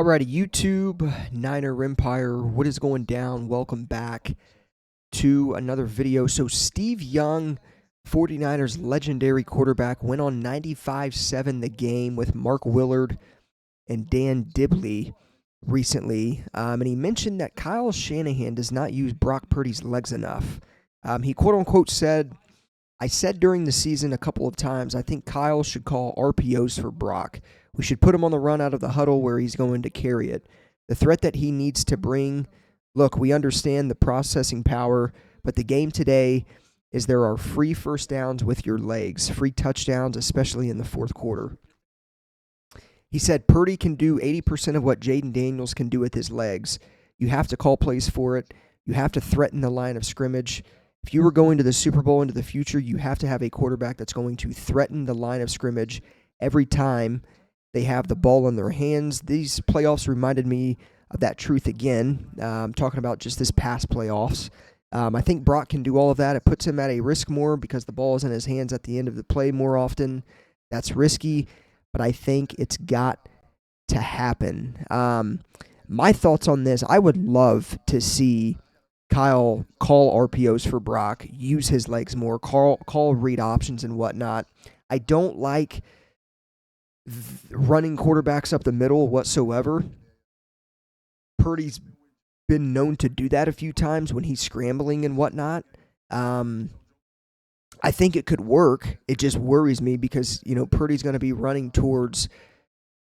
Alrighty, YouTube, Niner Empire, what is going down? Welcome back to another video. So Steve Young, 49ers legendary quarterback, went on 95-7 the game with Mark Willard and Dan Dibley recently. And he mentioned that Kyle Shanahan does not use Brock Purdy's legs enough. He quote-unquote said, I said during the season a couple of times, I think Kyle should call RPOs for Brock. We should put him on the run out of the huddle where he's going to carry it. The threat that he needs to bring, look, we understand the processing power, but the game today is there are free first downs with your legs, free touchdowns, especially in the fourth quarter. He said Purdy can do 80% of what Jaden Daniels can do with his legs. You have to call plays for it. You have to threaten the line of scrimmage. If you were going to the Super Bowl into the future, you have to have a quarterback that's going to threaten the line of scrimmage every time they have the ball in their hands. These playoffs reminded me of that truth again. Talking about just this past playoffs. I think Brock can do all of that. It puts him at a risk more because the ball is in his hands at the end of the play more often. That's risky, but I think it's got to happen. My thoughts on this, I would love to see Kyle call RPOs for Brock, use his legs more, call read options and whatnot. I don't like running quarterbacks up the middle whatsoever. Purdy's been known to do that a few times when he's scrambling and whatnot. I think it could work. It just worries me because, Purdy's going to be running towards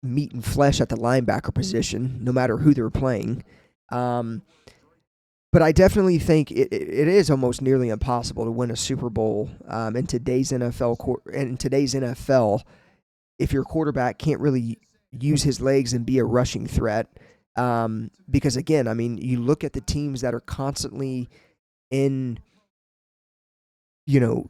meat and flesh at the linebacker position, no matter who they're playing. But I definitely think it is almost nearly impossible to win a Super Bowl in today's NFL if your quarterback can't really use his legs and be a rushing threat. Because again, you look at the teams that are constantly in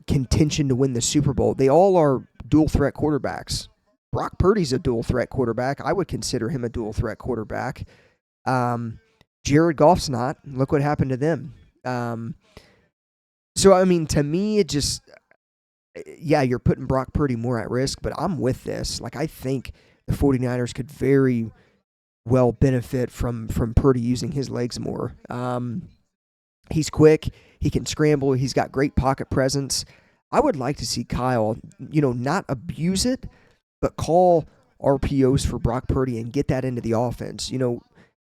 contention to win the Super Bowl. They all are dual threat quarterbacks. Brock Purdy's a dual threat quarterback. I would consider him a dual threat quarterback. Jared Goff's not. Look what happened to them. To me, it just, you're putting Brock Purdy more at risk, but I'm with this. I think the 49ers could very well benefit from Purdy using his legs more. He's quick. He can scramble. He's got great pocket presence. I would like to see Kyle, not abuse it, but call RPOs for Brock Purdy and get that into the offense.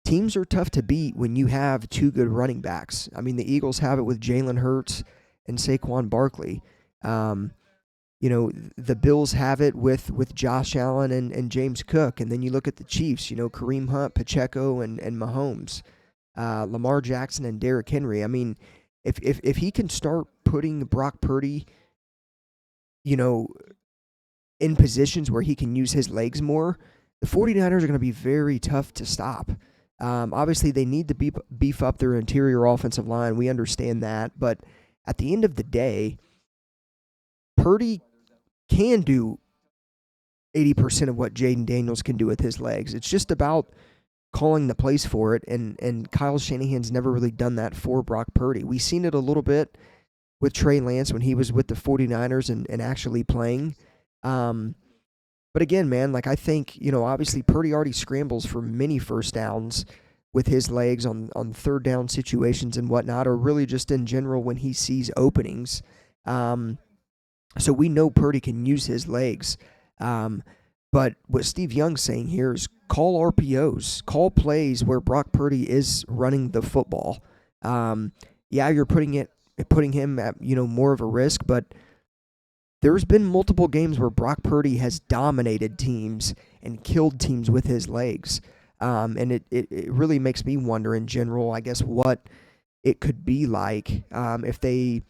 Teams are tough to beat when you have two good running backs. The Eagles have it with Jalen Hurts and Saquon Barkley. The Bills have it with Josh Allen and James Cook. And then you look at the Chiefs, Kareem Hunt, Pacheco, and Mahomes, Lamar Jackson, and Derrick Henry. If he can start putting Brock Purdy, in positions where he can use his legs more, the 49ers are going to be very tough to stop. Obviously, they need to beef up their interior offensive line. We understand that. But at the end of the day, Purdy can do 80% of what Jaden Daniels can do with his legs. It's just about calling the plays for it, and Kyle Shanahan's never really done that for Brock Purdy. We've seen it a little bit with Trey Lance when he was with the 49ers and actually playing. But again, man, I think, obviously Purdy already scrambles for many first downs with his legs on third down situations and whatnot, or really just in general when he sees openings. So we know Purdy can use his legs. But what Steve Young's saying here is call RPOs, call plays where Brock Purdy is running the football. You're putting him at, more of a risk, but there's been multiple games where Brock Purdy has dominated teams and killed teams with his legs. And it really makes me wonder in general, I guess, what it could be like if they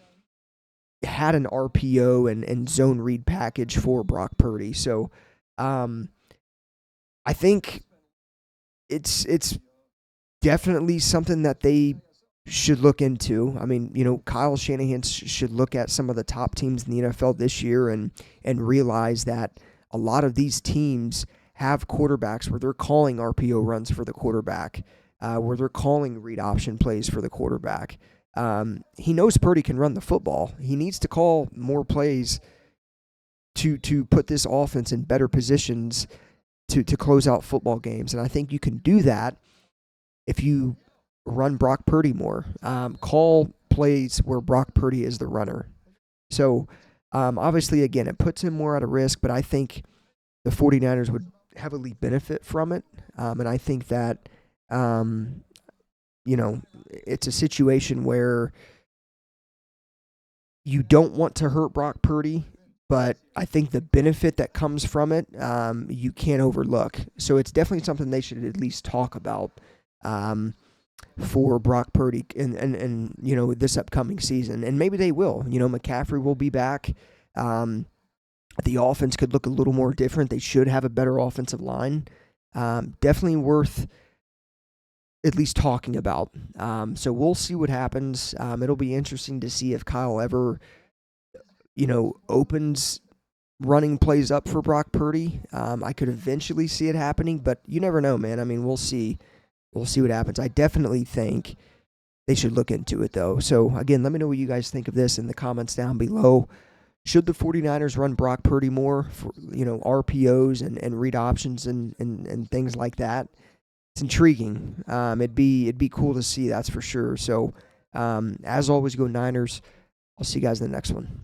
had an RPO and zone read package for Brock Purdy. So I think it's definitely something that they should look into. Kyle Shanahan should look at some of the top teams in the NFL this year and realize that a lot of these teams have quarterbacks where they're calling RPO runs for the quarterback, where they're calling read option plays for the quarterback. He knows Purdy can run the football. He needs to call more plays to put this offense in better positions to close out football games. And I think you can do that if you run Brock Purdy more. Call plays where Brock Purdy is the runner. So obviously, again, it puts him more at a risk, but I think the 49ers would heavily benefit from it. And I think that, it's a situation where you don't want to hurt Brock Purdy, but I think the benefit that comes from it, you can't overlook. So it's definitely something they should at least talk about for Brock Purdy and this upcoming season. And maybe they will. McCaffrey will be back. The offense could look a little more different. They should have a better offensive line. Definitely worth at least talking about. So we'll see what happens. It'll be interesting to see if Kyle ever, opens running plays up for Brock Purdy. I could eventually see it happening, but you never know, man. I mean, we'll see. We'll see what happens. I definitely think they should look into it, though. So, again, let me know what you guys think of this in the comments down below. Should the 49ers run Brock Purdy more for, RPOs and read options and things like that? It's intriguing. It'd be cool to see, that's for sure. So, as always, go Niners. I'll see you guys in the next one.